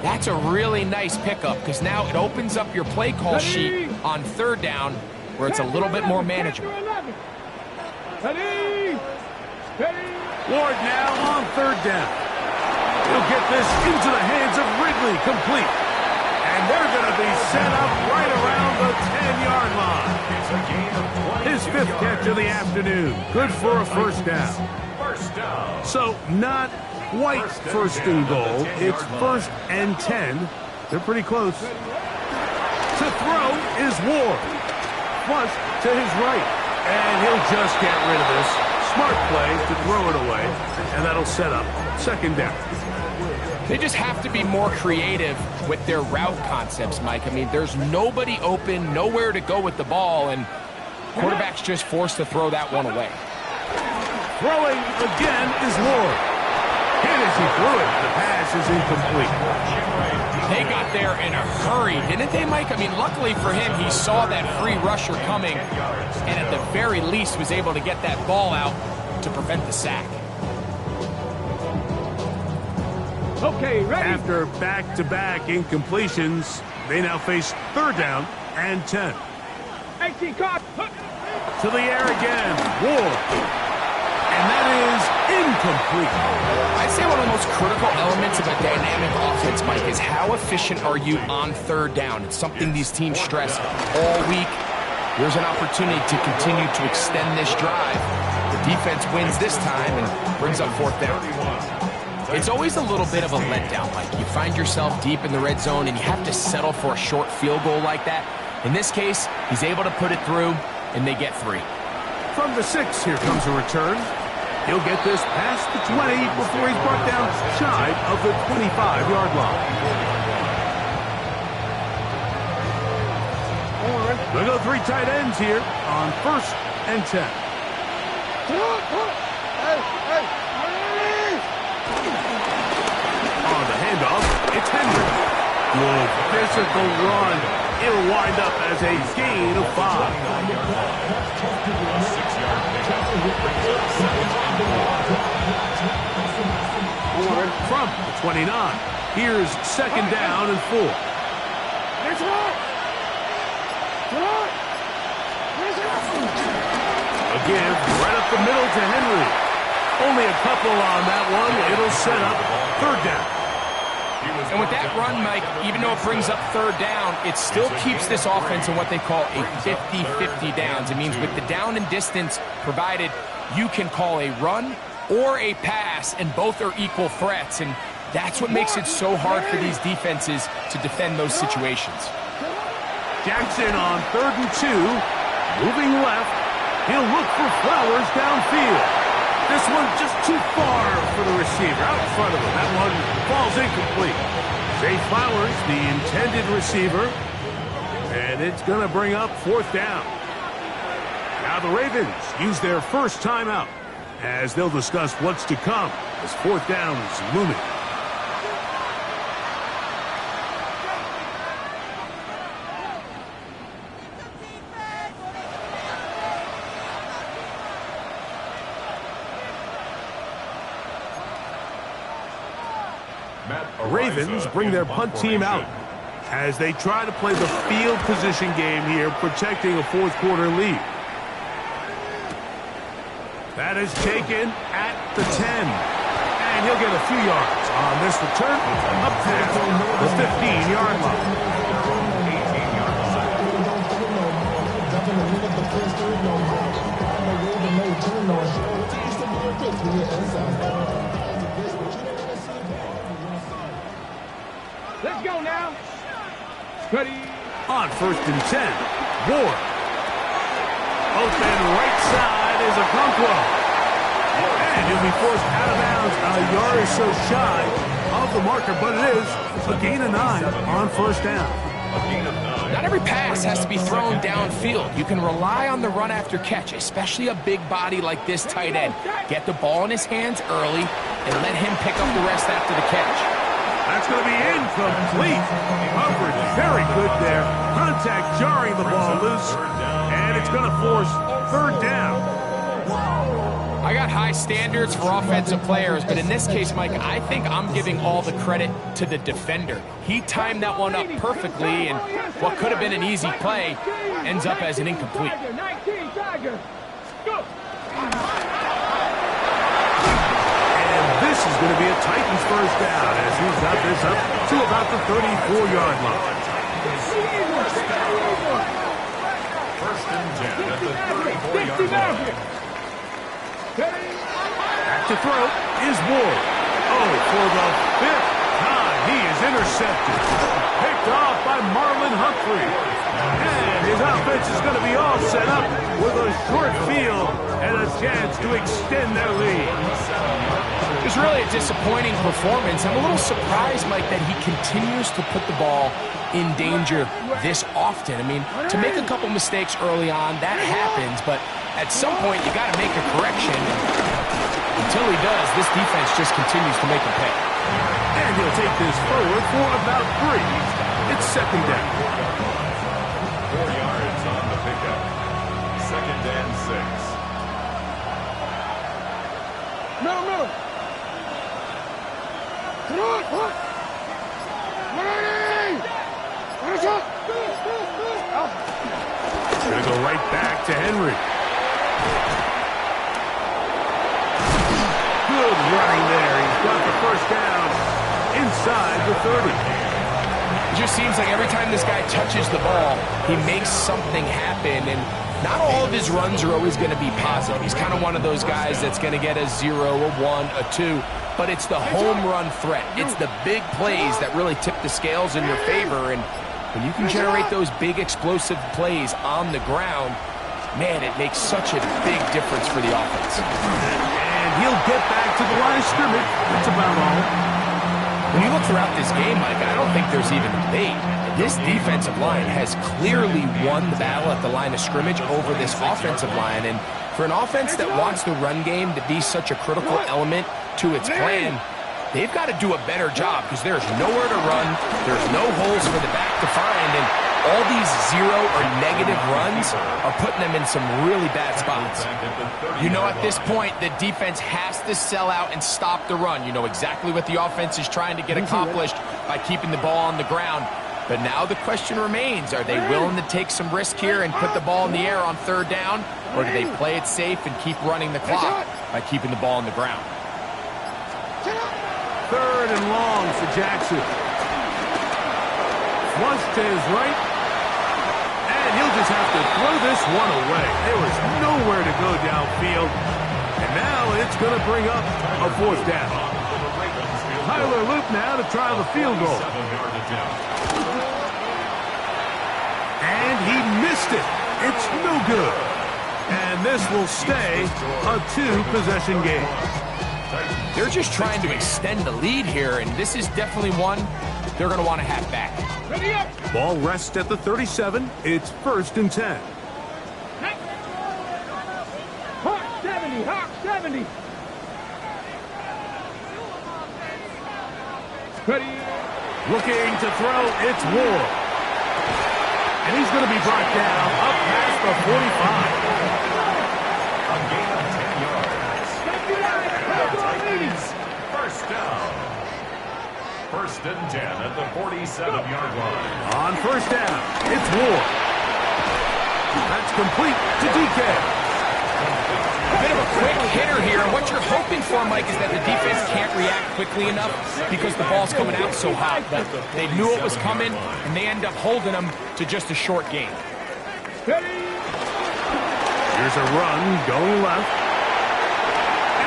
Speaker 3: that's a really nice pickup because now it opens up your play call sheet on 3rd down where it's a little bit more manageable.
Speaker 4: Ready.
Speaker 1: Ward now on 3rd down. He'll get this into the hands of Ridley, complete. And they're going to be set up right around the 10-yard line.
Speaker 2: It's a gain of 22
Speaker 1: His 5th catch of the afternoon. Good for a 1st down.
Speaker 2: First down.
Speaker 1: So not quite 1st and goal. It's 1st and 10. They're pretty close. To throw is Ward. Flush to his right. And he'll just get rid of this. Smart play to throw it away. And that'll set up 2nd down.
Speaker 3: They just have to be more creative with their route concepts, Mike. I mean, there's nobody open, nowhere to go with the ball, and quarterback's just forced to throw that one away.
Speaker 1: Throwing again is Ward. Hit as he threw it. The pass is incomplete.
Speaker 3: They got there in a hurry, didn't they, Mike? I mean, luckily for him, he saw that free rusher coming, and at the very least was able to get that ball out to prevent the sack.
Speaker 4: Okay, ready.
Speaker 1: After back-to-back incompletions, they now face 3rd down and 10.
Speaker 4: 18 caught.
Speaker 1: To the air again. Ward. And that is incomplete.
Speaker 3: I'd say one of the most critical elements of a dynamic offense, Mike, is how efficient are you on 3rd down. It's something these teams stress all week. Here's an opportunity to continue to extend this drive. The defense wins this time and brings up 4th down. It's always a little bit of a letdown, Mike. You find yourself deep in the red zone and you have to settle for a short field goal like that. In this case, he's able to put it through, and they get 3.
Speaker 1: From the 6, here comes a return. He'll get this past the 20 before he's brought down shy of the 25-yard line. We'll go 3 tight ends here on 1st and 10. On the handoff, it's Henry. Good physical run. It'll wind up as a gain of 5. From the 29. Here's 2nd down and 4. Again, right up the middle to Henry. Only a couple on that one. It'll set up 3rd down.
Speaker 3: And with that run, Mike, even though it brings up 3rd down, it still keeps this offense in what they call a 50-50 downs. It means with the down and distance provided, you can call a run or a pass, and both are equal threats. And that's what makes it so hard for these defenses to defend those situations.
Speaker 1: Jackson on 3rd and 2. Moving left. He'll look for Flowers downfield. This one just too far for the receiver out in front of him. That one falls incomplete. Zay Flowers, the intended receiver. And it's going to bring up 4th down. Now the Ravens use their first timeout as they'll discuss what's to come as 4th down is looming. Ravens bring their punt team out as they try to play the field position game here, protecting a 4th quarter lead. That is taken at the 10. And he'll get a few yards on this return up past the 15-yard line.
Speaker 4: Let's go now. Ready.
Speaker 1: On 1st and 10, Ward. Open right side is a Okonkwo. And he'll be forced out of bounds a yard or so shy of the marker, but it is a gain of 9 on 1st down.
Speaker 3: Not every pass has to be thrown downfield. You can rely on the run after catch, especially a big body like this tight end. Get the ball in his hands early and let him pick up the rest after the catch.
Speaker 1: That's going to be incomplete. Coverage very good there. Contact jarring the ball loose. And it's going to force 3rd down.
Speaker 3: I got high standards for offensive players, but in this case, Mike, I think I'm giving all the credit to the defender. He timed that one up perfectly, and what could have been an easy play ends up as an incomplete.
Speaker 1: This is going to be a Titans first down as he's got this up to about the 34-yard line.
Speaker 2: 1st and 10 at the 34-yard line.
Speaker 1: Back to throw is Ward. Oh, for the 5th time, he is intercepted. Picked off by Marlon Humphrey. And his offense is going to be all set up with a short field and a chance to extend their lead.
Speaker 3: It was really a disappointing performance. I'm a little surprised, Mike, that he continues to put the ball in danger this often. I mean, to make a couple mistakes early on, that happens, but at some point you got to make a correction. Until he does, this defense just continues to make him pay.
Speaker 1: And he'll take this forward for about 3. It's 2nd down.
Speaker 2: 4 yards on the pickup. 2nd and 6.
Speaker 4: No.
Speaker 1: Going to go right back to Henry. Good running there. He's got the 1st down inside the 30.
Speaker 3: It just seems like every time this guy touches the ball, he makes something happen, and not all of his runs are always going to be positive. He's kind of one of those guys that's going to get a 0, a 1, a 2, but it's the home run threat. It's the big plays that really tip the scales in your favor, and when you can generate those big explosive plays on the ground, man, it makes such a big difference for the offense.
Speaker 1: And he'll get back to the line of scrimmage. That's about all.
Speaker 3: When you look throughout this game, Mike, I don't think there's even a debate. This defensive line has clearly won the battle at the line of scrimmage over this offensive line. And for an offense that wants the run game to be such a critical element to its plan, they've got to do a better job because there's nowhere to run, there's no holes for the back to find, and all these zero or negative runs are putting them in some really bad spots. You know, at this point, the defense has to sell out and stop the run. You know exactly what the offense is trying to get accomplished by keeping the ball on the ground. But now the question remains, are they willing to take some risk here and put the ball in the air on third down, or do they play it safe and keep running the clock by keeping the ball on the ground?
Speaker 1: Third and long for Jackson. Flush to his right. And he'll just have to throw this one away. There was nowhere to go downfield. And now it's going to bring up a fourth down. Tyler Luke now to try the field goal. And he missed it. It's no good. And this will stay a two-possession game.
Speaker 3: They're just trying to extend the lead here, and this is definitely one they're going to want to have back.
Speaker 1: Ball rests at the 37. It's 1st and 10.
Speaker 4: Hawk 70, Hawk 70. Ready.
Speaker 1: Looking to throw, it's Ward. And he's going to be brought down up past the 45.
Speaker 2: A gain of 10 yards. The Titans, first down. 1st and 10 at the 47-yard line.
Speaker 1: On 1st down, it's Ward. That's complete to DK.
Speaker 3: A bit of a quick hitter here, and what you're hoping for, Mike, is that the defense can't react quickly enough because the ball's coming out so hot. But they knew it was coming, and they end up holding them to just a short gain.
Speaker 1: Here's a run going left.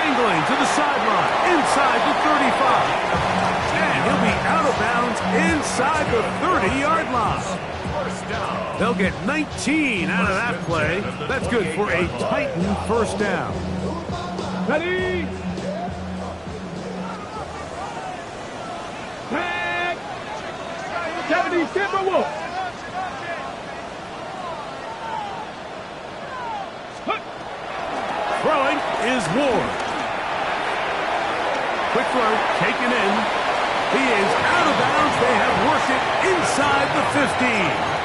Speaker 1: Angling to the sideline, inside the 35. And he'll be out of bounds inside the 30-yard line. They'll get 19 out of that play. That's good for a Titan first down.
Speaker 4: Ready. Tag. 70, Timberwolf.
Speaker 1: Throwing is Ward. Quick throw, taken in. He is out of bounds. They have worked it inside the 15.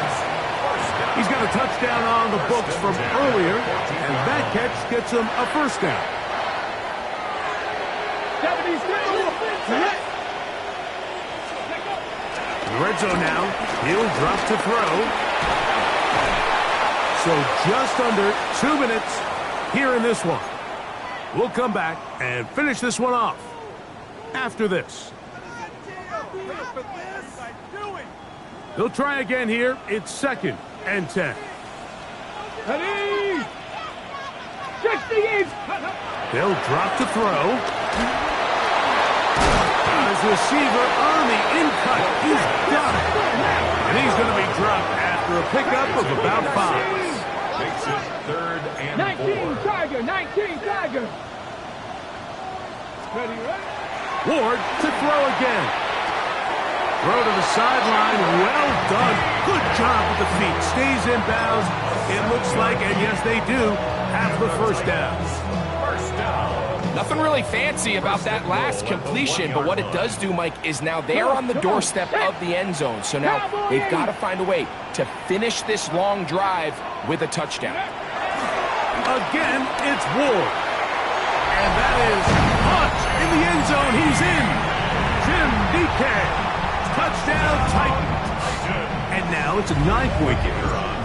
Speaker 1: He's got a touchdown on the books from earlier, and that catch gets him a first down. In the red zone now, he'll drop to throw. So just under 2 minutes here in this one. We'll come back and finish this one off after this. They'll try again here. It's 2nd and 10.
Speaker 4: Ready. 68.
Speaker 1: They'll drop to throw. His receiver on the in-cut. He's got it. And he's going to be dropped after a pickup of about 5.
Speaker 2: Makes it 3rd and
Speaker 4: 19
Speaker 2: 4.
Speaker 4: Tiger, 19 Tiger. Ready, ready.
Speaker 1: Ward to throw again. Throw to the sideline. Well done. Good job with the feet. Stays in bounds. It looks like, and yes, they do, have the first down.
Speaker 2: First down.
Speaker 3: Nothing really fancy about that last completion, but what it does do, Mike, is now they're on the doorstep of the end zone. So now they've got to find a way to finish this long drive with a touchdown.
Speaker 1: Again, it's Ward. And that is launched in the end zone. He's in. Jim DK. Touchdown, Titans. And now it's a 9-point game.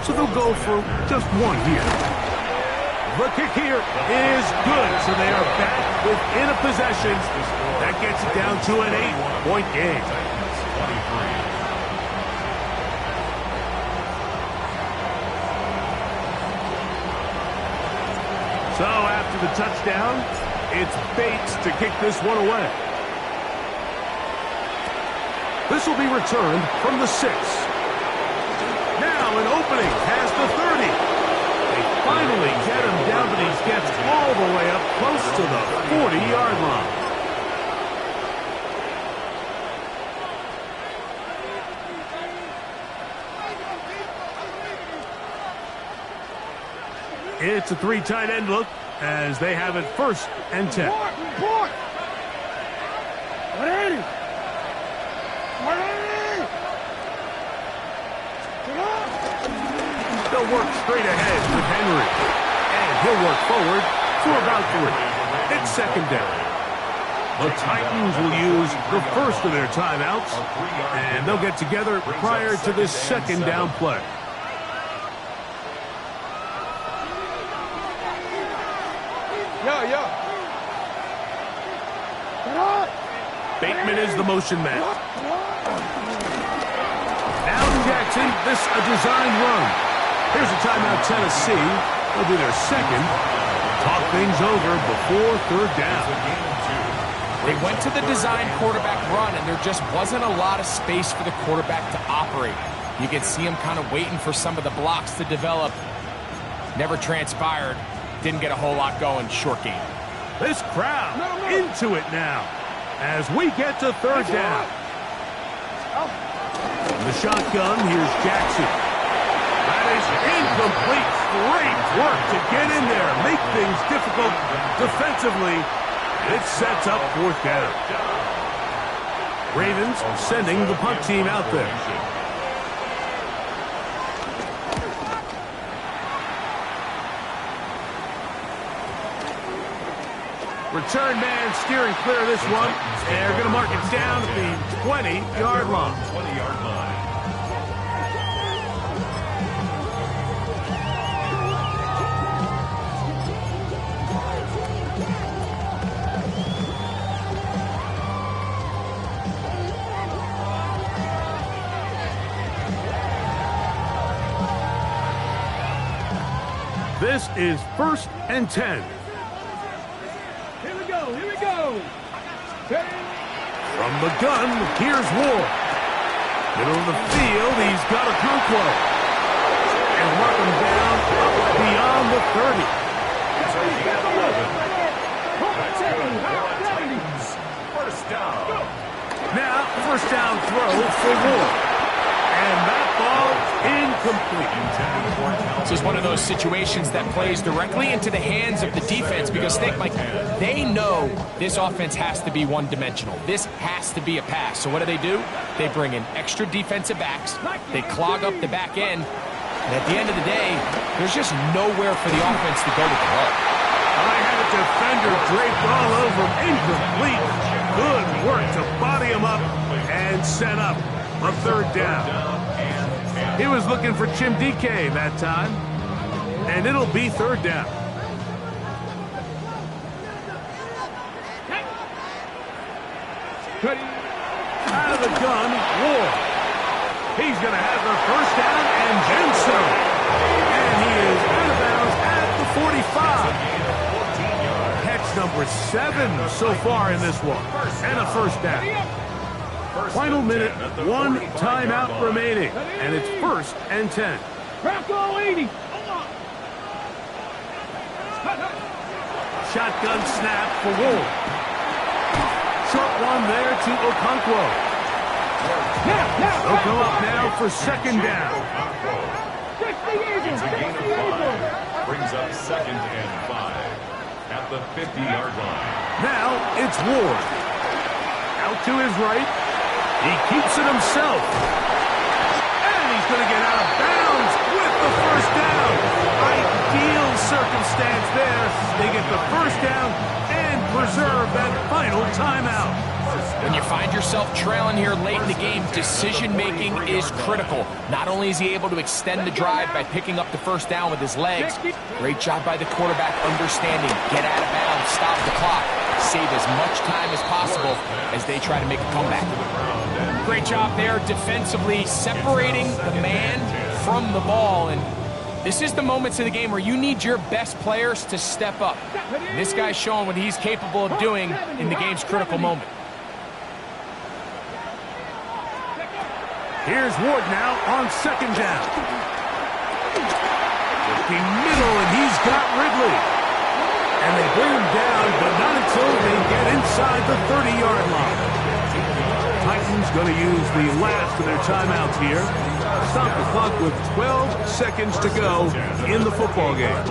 Speaker 1: So they'll go for just one here. The kick here is good. So they are back within a possession. That gets it down to an 8-point game. So after the touchdown, it's Bates to kick this one away. This will be returned from the 6. Now an opening past the 30. They finally get him down to the gets all the way up close to the 40-yard line. It's a 3 tight end look as they have it 1st and 10. They'll work straight ahead with Henry. And he'll work forward for about 3. It's 2nd down. The Titans will use the first of their timeouts, and they'll get together prior to this 2nd down play. Bateman is the motion man. Now Jackson, this a design run. Here's a timeout, Tennessee. They'll do their 2nd. Talk things over before 3rd down.
Speaker 3: They went to the design quarterback run, and there just wasn't a lot of space for the quarterback to operate. You can see him kind of waiting for some of the blocks to develop. Never transpired. Didn't get a whole lot going. Short game.
Speaker 1: This crowd into it now as we get to 3rd down. In the shotgun, here's Jackson. That is incomplete. Great work to get in there, make things difficult defensively. It sets up 4th down. Ravens sending the punt team out there. Return man steering clear of this one. They're going to mark it down at the 20-yard line.
Speaker 2: 20-yard line.
Speaker 1: This is 1st and 10.
Speaker 4: Here we go.
Speaker 1: From the gun, here's Ward. Middle of the field, he's got a Okonkwo. And mark him down up beyond the 30.
Speaker 2: First down.
Speaker 1: Now, 1st down throw for Ward. And that ball incomplete.
Speaker 3: This is one of those situations that plays directly into the hands of the defense because, think, Mike, they know this offense has to be one-dimensional. This has to be a pass. So what do? They bring in extra defensive backs. They clog up the back end. And at the end of the day, there's just nowhere for the offense to go with the ball.
Speaker 1: I had a defender draped all over him. Incomplete. Good work to body him up and set up a 3rd down. He was looking for Chim DK that time. And it'll be 3rd down. Out of the gun, Ward. He's going to have the 1st down and then some. And he is out of bounds at the 45. Catch number 7 so far in this one. And a 1st down. Final minute, 1 timeout remaining. And it's 1st and 10.
Speaker 4: Bronco 80.
Speaker 1: Shotgun snap for Ward. Short one there to Okonkwo. They'll go up now for 2nd down.
Speaker 2: It's a gain of 5. Brings up 2nd and 5 at the 50-yard line.
Speaker 1: Now it's Ward. Out to his right. He keeps it himself. And he's going to get out of bounds with the 1st down. Ideal circumstance there. They get the 1st down and preserve that final timeout.
Speaker 3: When you find yourself trailing here late in the game, decision-making is critical. Not only is he able to extend the drive by picking up the 1st down with his legs, great job by the quarterback understanding, get out of bounds, stop the clock, save as much time as possible as they try to make a comeback. Great job there defensively, separating the man from the ball. And this is the moments of the game where you need your best players to step up. And this guy's showing what he's capable of doing in the game's critical moment.
Speaker 1: Here's Ward now on 2nd down. Working middle, and he's got Ridley. And they bring him down, but not until they get inside the 30-yard line. Titans going to use the last of their timeouts here. Stop the clock with 12 seconds to go in the football game.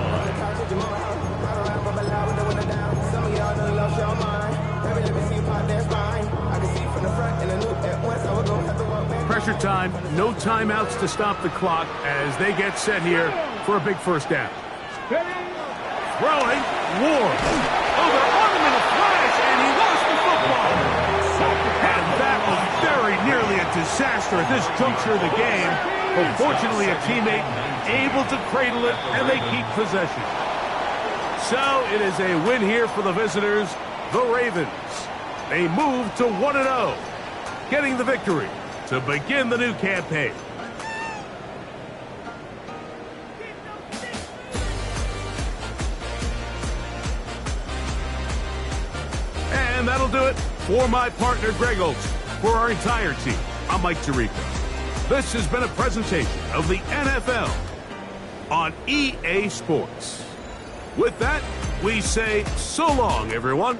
Speaker 1: Pressure time, no timeouts to stop the clock as they get set here for a big first down. Throwing, Ward. Oh, they're on him in a flash, and he lost the football. And that was very nearly a disaster at this juncture of the game. But fortunately, a teammate able to cradle it, and they keep possession. So it is a win here for the visitors, the Ravens. They move to 1-0, getting the victory to begin the new campaign. And that'll do it for my partner, Greg Olson. For our entire team, I'm Mike Tirico. This has been a presentation of the NFL on EA Sports. With that, we say so long, everyone.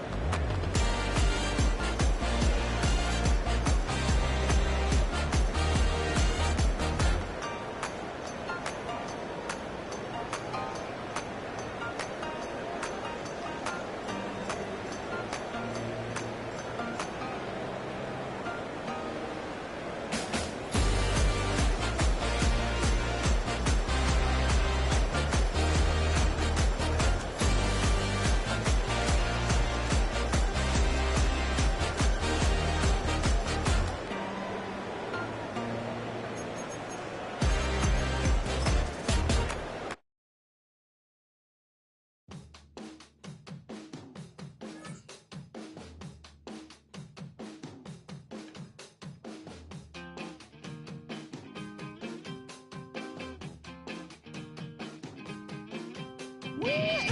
Speaker 5: Woo!